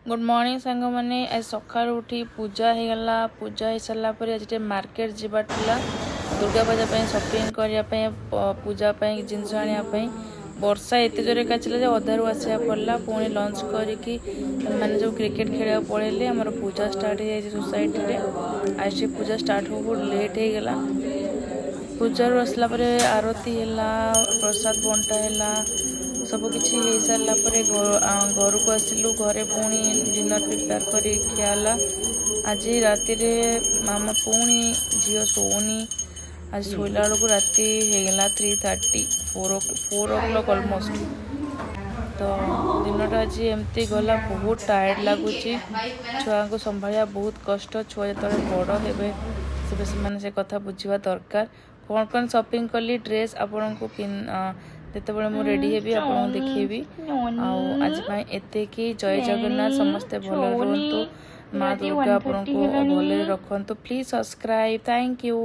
Good morning सांग मैंने आज सका उठी पूजा हो गला। पूजा हो सारा पर आज मार्केट जावार दुर्गा पूजा शॉपिंग करने पूजा जिनस आने वर्षा एत जोरे काचिला अधारू आसा पड़ा। पुणी लंच करके मैंने जो क्रिकेट खेल पड़े आम पूजा स्टार्ट हो जाए सोसाइटी रे। आज पूजा स्टार्ट हो बहुत लेट हो गला। पूजा रू आसला आरती है, प्रसाद बंटा है, सबकि हो सारापर घर को आसिलु। घरे पुणी डिनर प्रिपेयर कर खियाला। आज राति मामा पुणी झील शोनी। आज शोला बेलू राति होगला 3:30 4 o'clock ऑलमोस्ट। तो दिनटा आज एमती गला बहुत टायर्ड लगुच। छुआ को संभालिया बहुत कष्ट। छुआ जो बड़ हे से कथा बुझा दरकार। कौन कौन शॉपिंग कली ड्रेस आपण को जितेबाला मुझे रेडी हेबी आपको देखेबी। आज एते कि जय जगन्नाथ। समस्ते भल रुहतु। माँ दुर्गा आपको भल रखु। Please subscribe. Thank you.